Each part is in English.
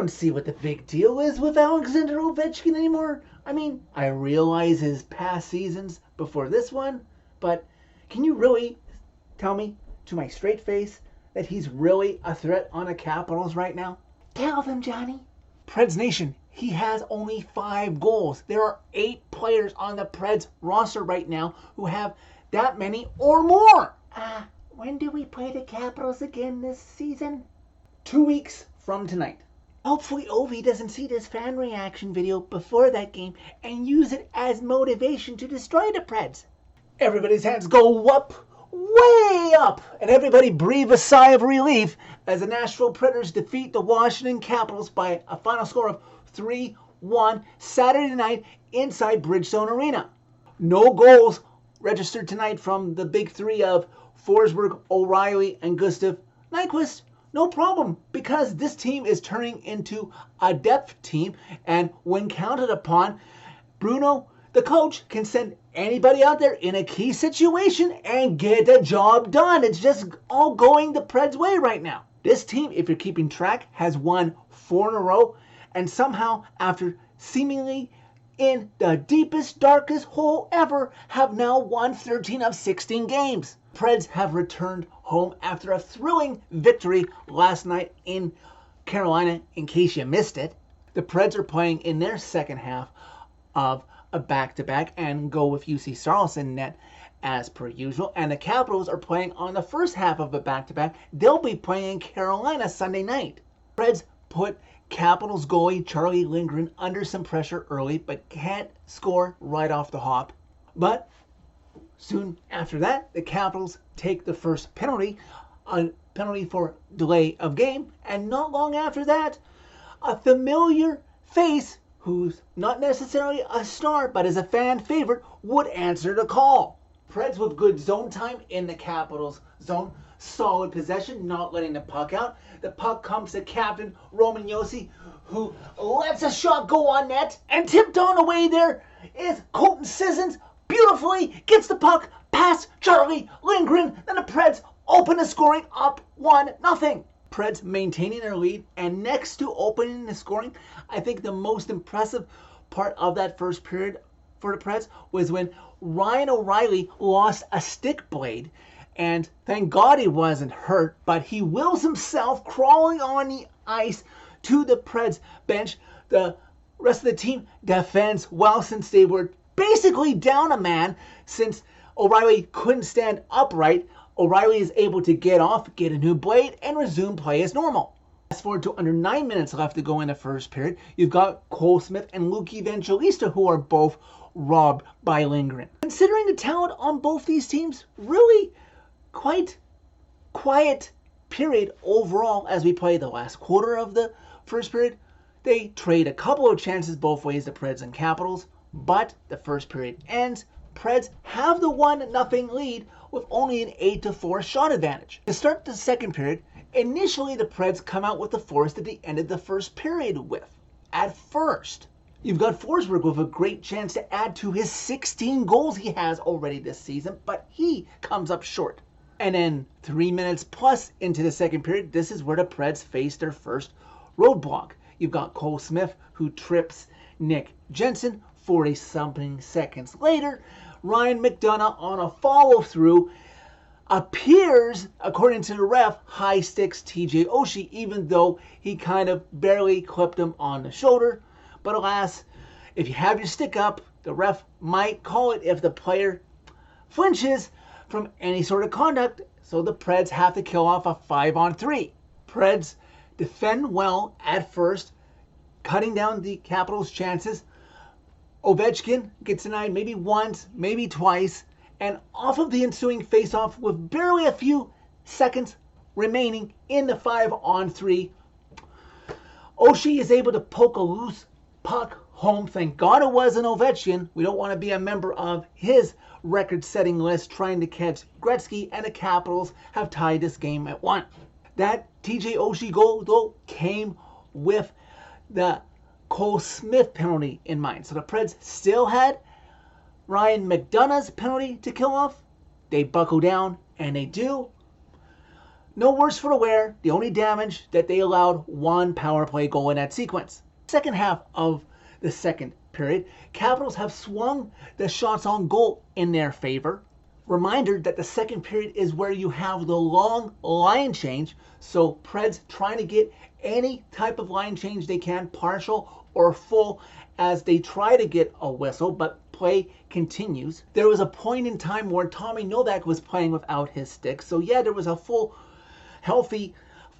don't see what the big deal is with Alexander Ovechkin anymore. I mean, I realize his past seasons before this one, but can you really tell me to my straight face that he's really a threat on the Capitals right now? Tell them, Johnny. Preds Nation, he has only 5 goals. There are 8 players on the Preds roster right now who have that many or more. When do we play the Capitals again this season? 2 weeks from tonight. Hopefully Ovi doesn't see this fan reaction video before that game and use it as motivation to destroy the Preds. Everybody's hands go up, way up, and everybody breathe a sigh of relief as the Nashville Predators defeat the Washington Capitals by a final score of 3-1 Saturday night inside Bridgestone Arena. No goals registered tonight from the big three of Forsberg, O'Reilly, and Gustav Nyquist. No problem, because this team is turning into a depth team, and when counted upon, Bruno, the coach, can send anybody out there in a key situation and get the job done. It's just all going the Preds' way right now. This team, if you're keeping track, has won 4 in a row, and somehow, after seemingly in the deepest, darkest hole ever, have now won 13 of 16 games. Preds have returned home after a thrilling victory last night in Carolina, in case you missed it. The Preds are playing in their second half of a back-to-back and go with UC Sarlson net as per usual. And the Capitals are playing on the first half of a back-to-back. They'll be playing in Carolina Sunday night. Preds put Capitals goalie Charlie Lindgren under some pressure early, but can't score right off the hop. But soon after that, the Capitals take the first penalty, a penalty for delay of game, and not long after that, a familiar face who's not necessarily a star but is a fan favorite would answer the call. Preds with good zone time in the Capitals zone, solid possession, not letting the puck out. The puck comes to captain Roman Josi, who lets a shot go on net, and tipped on away there is Colton Sissons. Beautifully gets the puck past Charlie Lindgren. Then the Preds open the scoring up 1-0. Preds maintaining their lead, and next to opening the scoring, I think the most impressive part of that first period for the Preds was when Ryan O'Reilly lost a stick blade, and thank God he wasn't hurt, but he wills himself crawling on the ice to the Preds bench. The rest of the team defends well since they were basically down a man, since O'Reilly couldn't stand upright. O'Reilly is able to get off, get a new blade, and resume play as normal. Fast forward to under 9 minutes left to go in the first period. You've got Cole Smith and Luke Evangelista, who are both robbed by Lindgren. Considering the talent on both these teams, really quite quiet period overall as we play the last quarter of the first period. They trade a couple of chances both ways, the Preds and Capitals, but the first period ends. Preds have the 1-0 lead with only an 8-4 shot advantage. To start the second period, initially the Preds come out with the force that they ended the first period with. At first, you've got Forsberg with a great chance to add to his 16 goals he has already this season, but he comes up short. And then 3 minutes plus into the second period, this is where the Preds face their first roadblock. You've got Cole Smith, who trips Nick Jensen. 40-something seconds later, Ryan McDonough on a follow-through appears, according to the ref, high sticks TJ Oshie, even though he kind of barely clipped him on the shoulder. But alas, if you have your stick up, the ref might call it if the player flinches from any sort of conduct, so the Preds have to kill off a 5-on-3. Preds defend well at first, cutting down the Capitals' chances. Ovechkin gets denied maybe once, maybe twice, and off of the ensuing faceoff with barely a few seconds remaining in the 5-on-3, Oshie is able to poke a loose puck home. Thank God it wasn't Ovechkin. We don't want to be a member of his record-setting list trying to catch Gretzky, and the Capitals have tied this game at 1. That TJ Oshie goal, though, came with the Cole Smith penalty in mind. So the Preds still had Ryan McDonough's penalty to kill off. They buckle down, and they do. No worse for the wear. The only damage that they allowed one power play goal in that sequence. Second half of the second period, Capitals have swung the shots on goal in their favor. Reminder that the second period is where you have the long line change. So Preds trying to get any type of line change they can, partial or full, as they try to get a whistle, but play continues. There was a point in time where Tommy Novak was playing without his stick. So yeah, there was a full healthy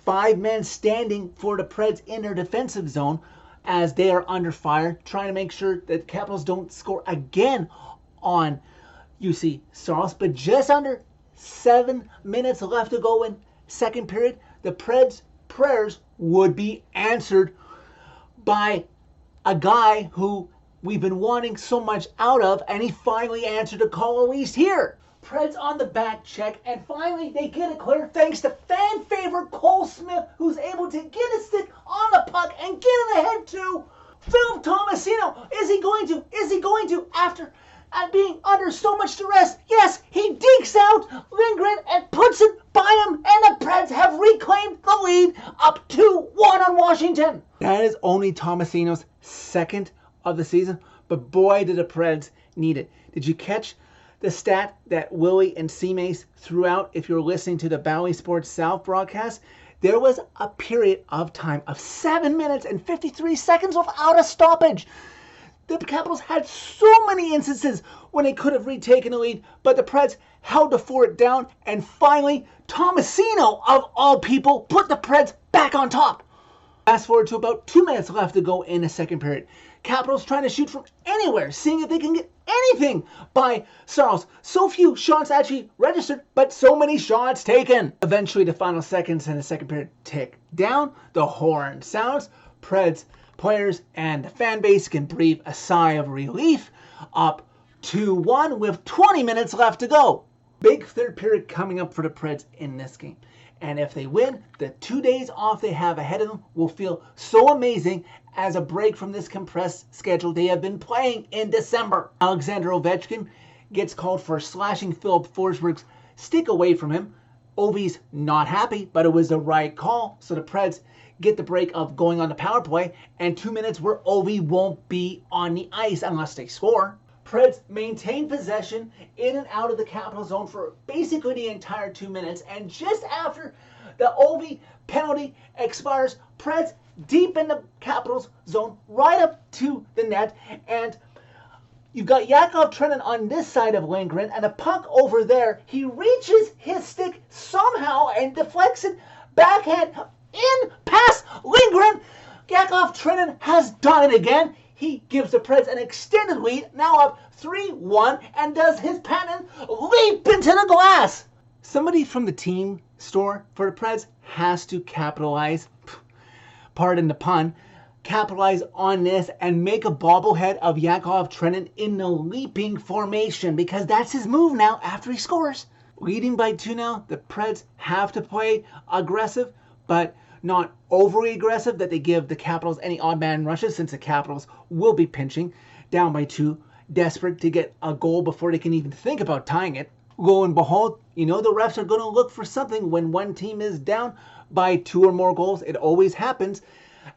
5 men standing for the Preds in their defensive zone as they are under fire, trying to make sure that Capitals don't score again on UC Saros. But just under 7 minutes left to go in second period, the Preds' prayers would be answered by a guy who we've been wanting so much out of, and he finally answered the call, at least here. Preds on the back check, and finally they get it clear thanks to fan favorite Cole Smith, who's able to get his stick on the puck and get in the head to Philip Tomasino. Is he going to, after being under so much duress? Yes, he dinks out Lindgren and puts it by him, and the Preds have reclaimed the lead up 2-1 on Washington. That is only Tomasino's second of the season, but boy did the Preds need it. Did you catch the stat that Willie and C-Mace threw out? If you're listening to the Bally Sports South broadcast, there was a period of time of 7 minutes and 53 seconds without a stoppage. The Capitals had so many instances when they could have retaken the lead, but the Preds held the fort down, and finally, Tomasino, of all people, put the Preds back on top. Fast forward to about 2 minutes left to go in the second period. Capitals trying to shoot from anywhere, seeing if they can get anything by Saros. So few shots actually registered, but so many shots taken. Eventually, the final seconds in the second period tick down. The horn sounds. Preds players and the fan base can breathe a sigh of relief. Up 2-1 with 20 minutes left to go. Big third period coming up for the Preds in this game. And if they win, the 2 days off they have ahead of them will feel so amazing as a break from this compressed schedule they have been playing in December. Alexander Ovechkin gets called for slashing Philip Forsberg's stick away from him. Ovi's not happy, but it was the right call. So the Preds get the break of going on the power play, and 2 minutes where Ovi won't be on the ice unless they score. Preds maintain possession in and out of the Capital zone for basically the entire 2 minutes, and just after the Ovi penalty expires, Preds deep in the Capitals zone, right up to the net, and you've got Yakov Trenin on this side of Lindgren, and the puck over there, he reaches his stick somehow and deflects it backhand in past Lindgren. Yakov Trenin has done it again. He gives the Preds an extended lead, now up 3-1, and does his patent leap into the glass. Somebody from the team store for the Preds has to capitalize, pardon the pun, capitalize on this and make a bobblehead of Yakov Trenin in the leaping formation, because that's his move now after he scores. Leading by 2 now, the Preds have to play aggressive, but not overly aggressive that they give the Capitals any odd man rushes, since the Capitals will be pinching down by 2, desperate to get a goal before they can even think about tying it. Lo and behold, you know the refs are going to look for something when one team is down by 2 or more goals. It always happens.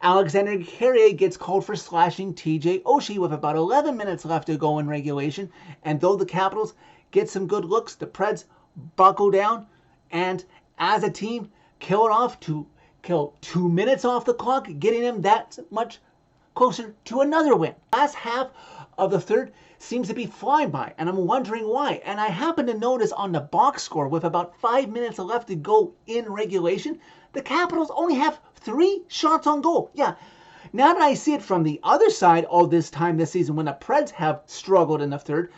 Alexander Carrier gets called for slashing TJ Oshie with about 11 minutes left to go in regulation, and though the Capitals get some good looks, the Preds buckle down and as a team kill it off to kill 2 minutes off the clock, getting them that much closer to another win. Last half of the third seems to be flying by, and I'm wondering why. And I happen to notice on the box score with about 5 minutes left to go in regulation, the Capitals only have 3 shots on goal. Yeah, now that I see it from the other side all this time this season when the Preds have struggled in the third,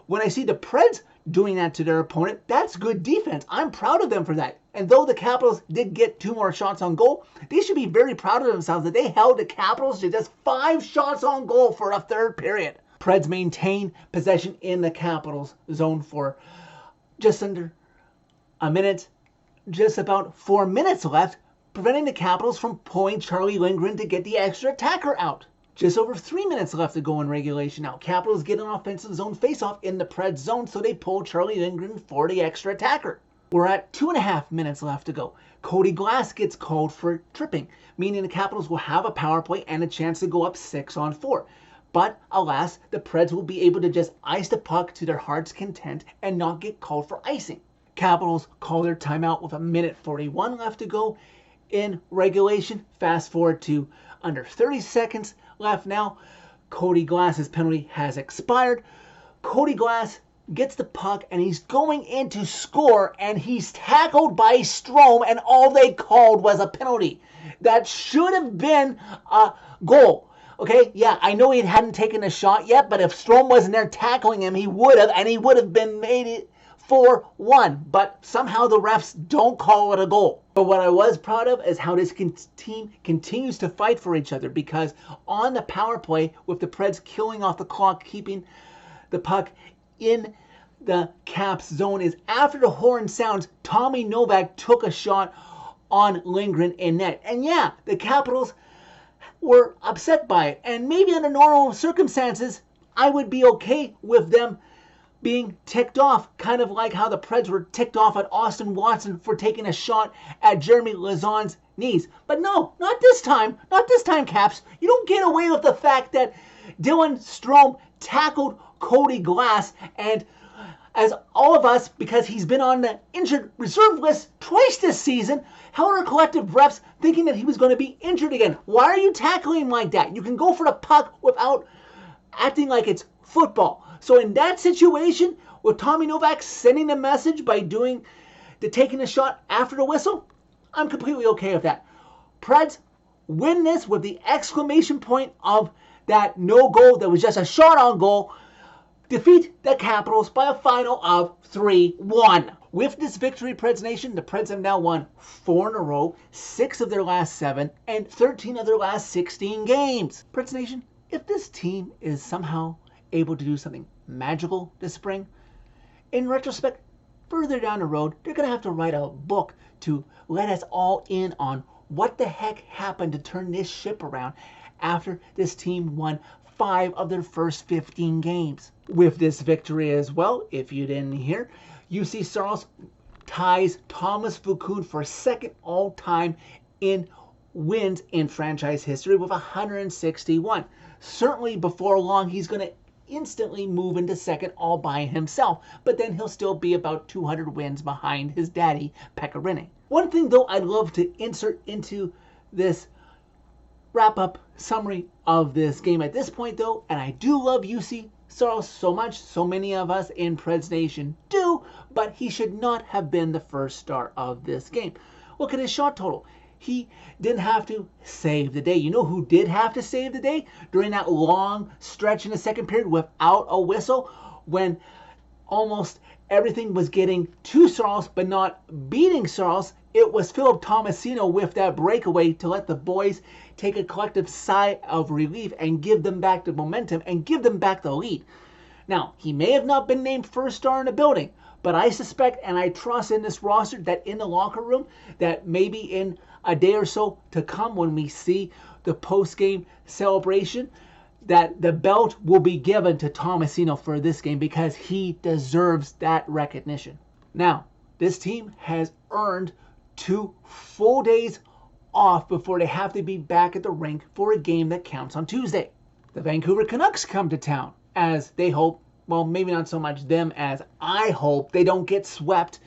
when I see the Preds doing that to their opponent, that's good defense. I'm proud of them for that. And though the Capitals did get 2 more shots on goal, they should be very proud of themselves that they held the Capitals to just 5 shots on goal for a third period. Preds maintain possession in the Capitals zone for just under a minute, just about 4 minutes left, preventing the Capitals from pulling Charlie Lindgren to get the extra attacker out. Just over 3 minutes left to go in regulation now. Capitals get an offensive zone faceoff in the Preds zone, so they pull Charlie Lindgren for the extra attacker. We're at 2.5 minutes left to go. Cody Glass gets called for tripping, meaning the Capitals will have a power play and a chance to go up 6-on-4. But alas, the Preds will be able to just ice the puck to their heart's content and not get called for icing. Capitals call their timeout with 1:41 left to go in regulation. Fast forward to under 30 seconds left now. Cody Glass's penalty has expired. Cody Glass gets the puck and he's going in to score, and he's tackled by Strome, and all they called was a penalty. That should have been a goal. Okay, yeah, I know he hadn't taken a shot yet, but if Strome wasn't there tackling him, he would have, and he would have been made it 4-1. But somehow the refs don't call it a goal. But what I was proud of is how this team continues to fight for each other, because on the power play, with the Preds killing off the clock, keeping the puck in the Caps zone, is after the horn sounds, Tommy Novak took a shot on Lindgren in net. And yeah, the Capitals were upset by it. And maybe under normal circumstances, I would be okay with them being ticked off, kind of like how the Preds were ticked off at Austin Watson for taking a shot at Jeremy Lauzon's knees. But no, not this time. Not this time, Caps. You don't get away with the fact that Dylan Strome tackled Cody Glass, and as all of us, because he's been on the injured reserve list twice this season, held our collective reps thinking that he was going to be injured again. Why are you tackling him like that? You can go for the puck without acting like it's football. So in that situation, with Tommy Novak sending a message by taking a shot after the whistle, I'm completely okay with that. Preds win this with the exclamation point of that no goal that was just a shot on goal. Defeat the Capitals by a final of 3-1. With this victory, Preds Nation, the Preds have now won 4 in a row, 6 of their last 7, and 13 of their last 16 games. Preds Nation, if this team is somehow able to do something magical this spring, in retrospect, further down the road, they're going to have to write a book to let us all in on what the heck happened to turn this ship around after this team won 5 of their first 15 games. With this victory as well, if you didn't hear, UC Saros ties Thomas Vokoun for second all-time in wins in franchise history with 161. Certainly before long, he's going to instantly move into second all by himself, but then he'll still be about 200 wins behind his daddy, Pekka Rinne. One thing, though, I'd love to insert into this wrap-up summary of this game at this point, though, and I do love UC Saros so much, so many of us in Preds Nation do, but he should not have been the first star of this game. Look at his shot total. He didn't have to save the day. You know who did have to save the day during that long stretch in the second period without a whistle, when almost everything was getting to Saros but not beating Saros? It was Philip Tomasino with that breakaway to let the boys take a collective sigh of relief and give them back the momentum and give them back the lead. Now, he may have not been named first star in the building, but I suspect and I trust in this roster that in the locker room, that maybe in a day or so to come when we see the post-game celebration, that the belt will be given to Tomasino for this game because he deserves that recognition. Now, this team has earned 2 full days off before they have to be back at the rink for a game that counts on Tuesday. The Vancouver Canucks come to town, as they hope, well, maybe not so much them as I hope, they don't get swept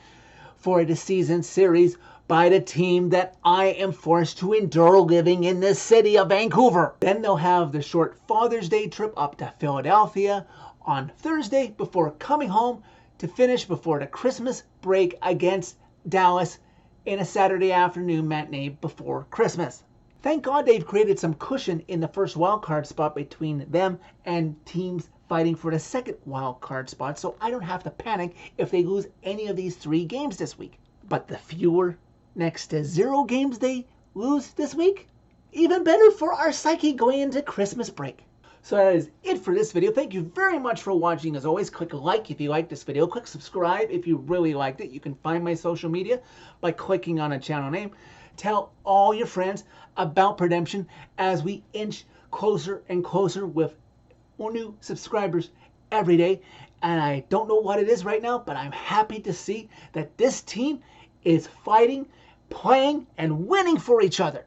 for the season series by the team that I am forced to endure living in the city of Vancouver. Then they'll have the short Father's Day trip up to Philadelphia on Thursday before coming home to finish before the Christmas break against Dallas in a Saturday afternoon matinee before Christmas. Thank God they've created some cushion in the first wildcard spot between them and teams fighting for the second wildcard spot, so I don't have to panic if they lose any of these 3 games this week. But the fewer next to 0 games they lose this week, even better for our psyche going into Christmas break. So that is it for this video. Thank you very much for watching. As always, click like if you liked this video. Click subscribe if you really liked it. You can find my social media by clicking on a channel name. Tell all your friends about Redemption as we inch closer and closer with more new subscribers every day. and I don't know what it is right now, but I'm happy to see that this team is fighting, playing, and winning for each other.